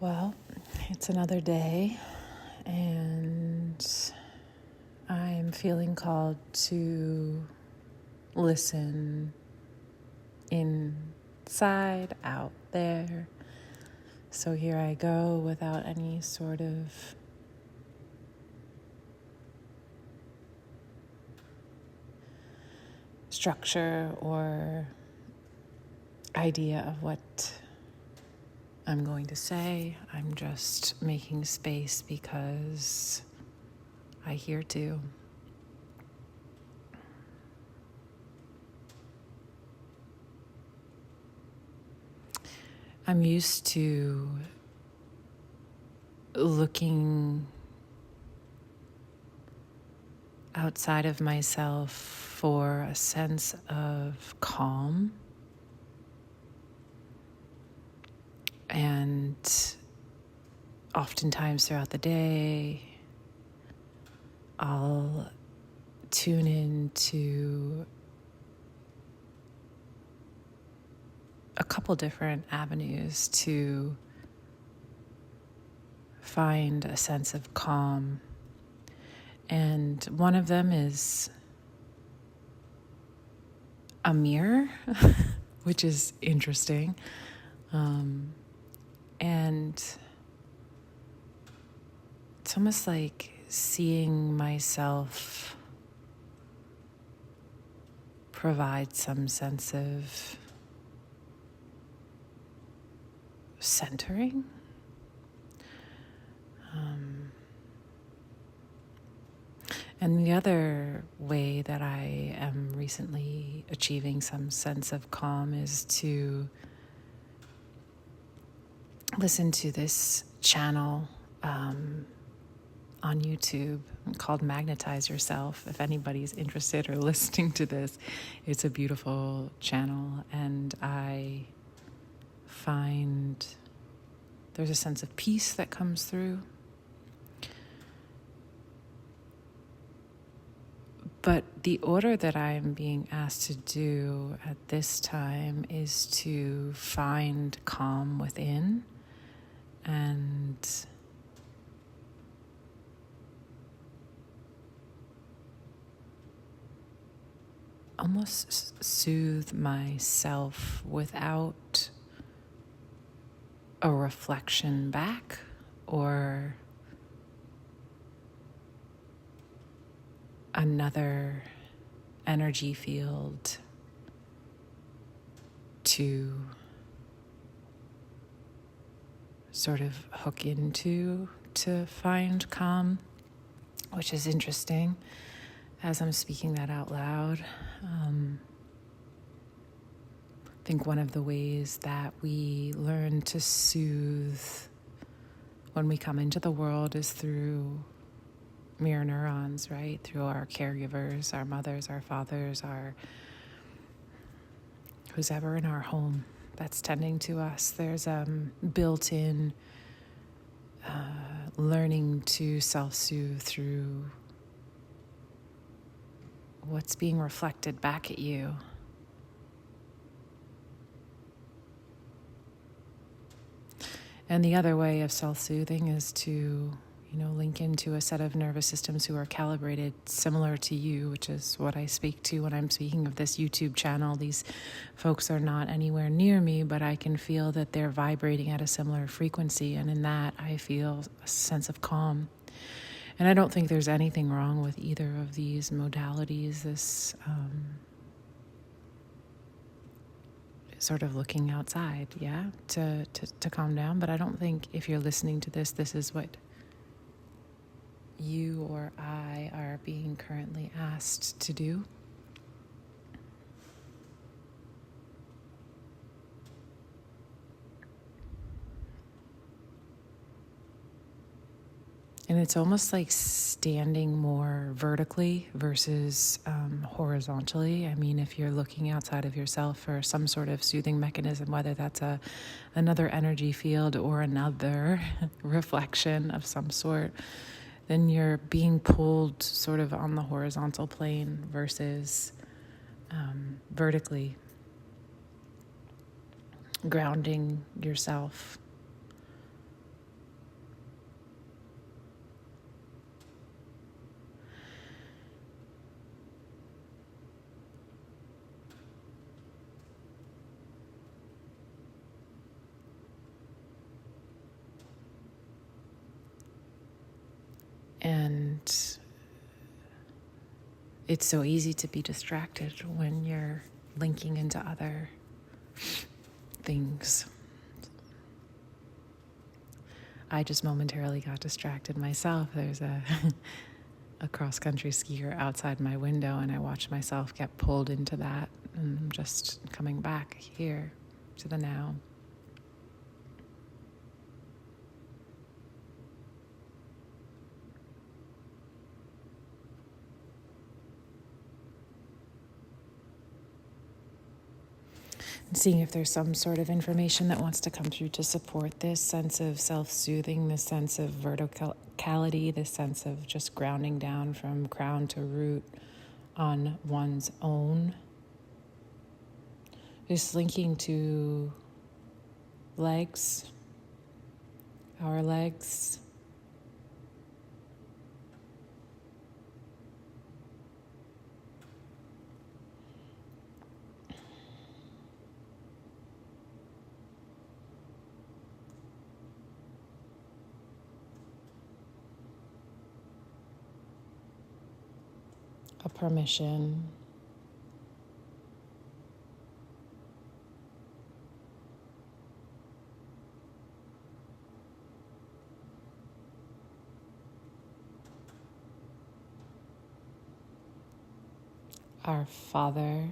Well, it's another day, and I'm feeling called to listen inside, out there. So here I go without any sort of structure or idea of what I'm going to say. I'm just making space because I hear to. I'm used to looking outside of myself for a sense of calm and oftentimes throughout the day I'll tune into a couple different avenues to find a sense of calm. And one of them is a mirror, which is interesting. And it's almost like seeing myself provide some sense of centering. And the other way that I am recently achieving some sense of calm is to listen to this channel on YouTube called Magnetize Yourself. If anybody's interested or listening to this, it's a beautiful channel, and I find there's a sense of peace that comes through. But the order that I'm being asked to do at this time is to find calm within and almost soothe myself without a reflection back or another energy field to sort of hook into to find calm, which is interesting as I'm speaking that out loud. I think one of the ways that we learn to soothe when we come into the world is through mirror neurons, right? Through our caregivers, our mothers, our fathers, our who's ever in our home that's tending to us. There's built-in learning to self-soothe through what's being reflected back at you. And the other way of self-soothing is to, link into a set of nervous systems who are calibrated similar to you, which is what I speak to when I'm speaking of this YouTube channel. These folks are not anywhere near me, but I can feel that they're vibrating at a similar frequency, and in that I feel a sense of calm. And I don't think there's anything wrong with either of these modalities. This sort of looking outside, to calm down. But I don't think if you're listening to this is what you or I are being currently asked to do. And it's almost like standing more vertically versus horizontally. I mean, if you're looking outside of yourself for some sort of soothing mechanism, whether that's another energy field or another reflection of some sort, then you're being pulled sort of on the horizontal plane versus vertically, grounding yourself it's so easy to be distracted when you're linking into other things. I just momentarily got distracted myself. There's a cross-country skier outside my window, and I watched myself get pulled into that, and I'm just coming back here to the now. And seeing if there's some sort of information that wants to come through to support this sense of self-soothing, this sense of verticality, this sense of just grounding down from crown to root on one's own. Just linking to legs, our legs. A permission. Our fathers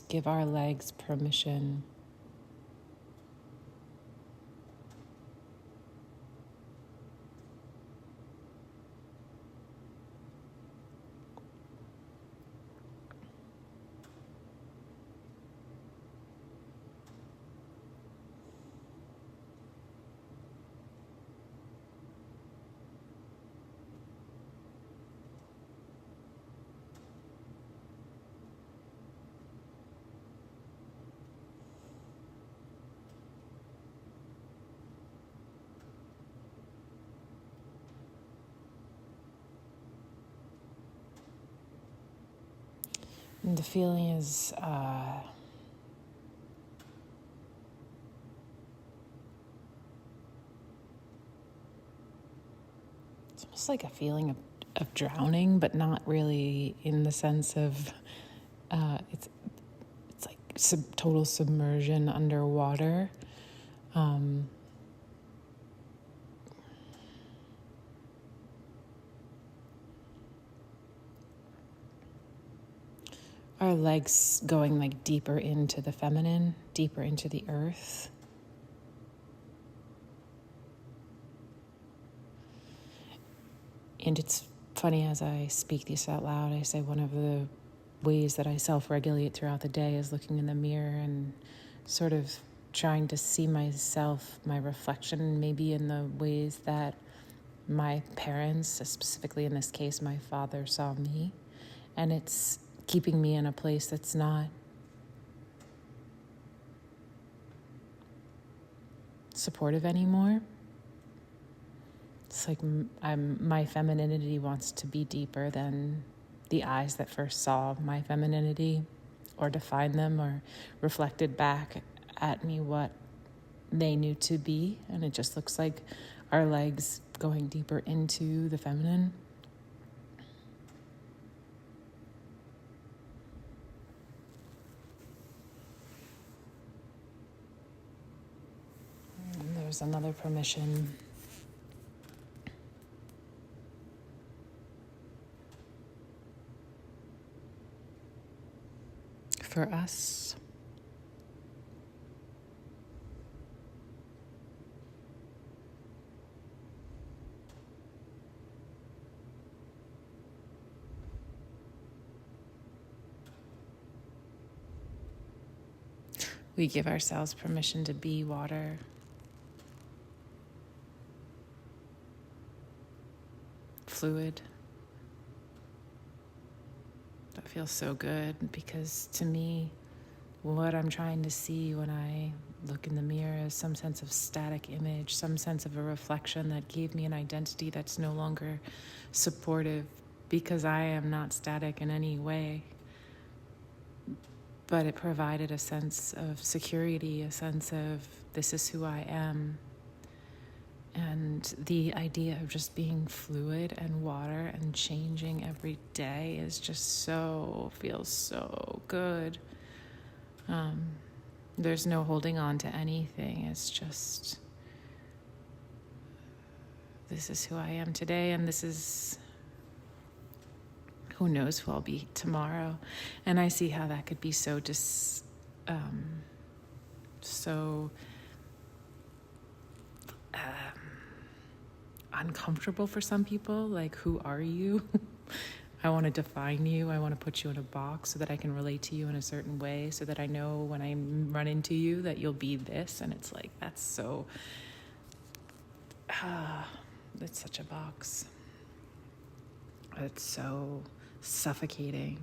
give our legs permission. And the feeling is it's almost like a feeling of drowning, but not really in the sense of it's like total submersion underwater. Our legs going like deeper into the feminine, deeper into the earth. And it's funny, as I speak this out loud, I say one of the ways that I self-regulate throughout the day is looking in the mirror and sort of trying to see myself, my reflection, maybe in the ways that my parents, specifically in this case, my father, saw me. And it's keeping me in a place that's not supportive anymore. It's like my femininity wants to be deeper than the eyes that first saw my femininity or defined them or reflected back at me what they knew to be. And it just looks like our legs going deeper into the feminine. And there's another permission. For us. We give ourselves permission to be water. Fluid. That feels so good, because to me, what I'm trying to see when I look in the mirror is some sense of static image, some sense of a reflection that gave me an identity that's no longer supportive, because I am not static in any way. But it provided a sense of security, a sense of this is who I am. And the idea of just being fluid and water and changing every day is just feels so good. There's no holding on to anything. It's just, this is who I am today, and this is, who knows who I'll be tomorrow. And I see how that could be so uncomfortable for some people. Like, who are you? I want to define you. I want to put you in a box so that I can relate to you in a certain way, so that I know when I run into you that you'll be this. And it's like, that's so, it's such a box. It's so suffocating.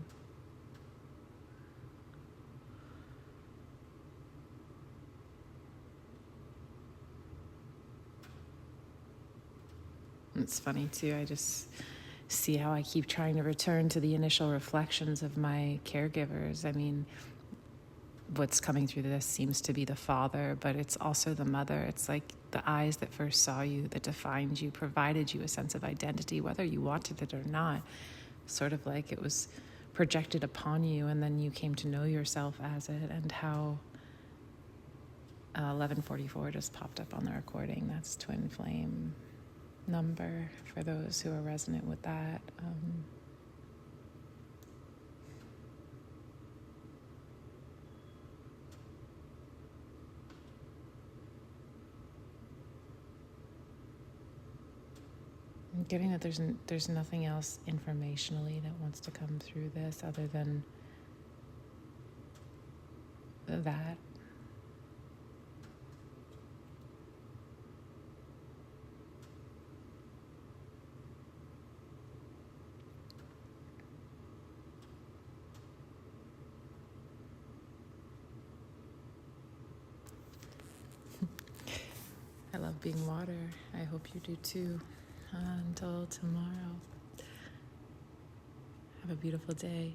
It's funny too, I just see how I keep trying to return to the initial reflections of my caregivers. I mean, what's coming through this seems to be the father, but it's also the mother. It's like the eyes that first saw you, that defined you, provided you a sense of identity, whether you wanted it or not. Sort of like it was projected upon you, and then you came to know yourself as it. And how 1144 just popped up on the recording. That's twin flame number for those who are resonant with that. I'm getting that there's nothing else informationally that wants to come through this other than that. I love being water. I hope you do too. Until tomorrow. Have a beautiful day.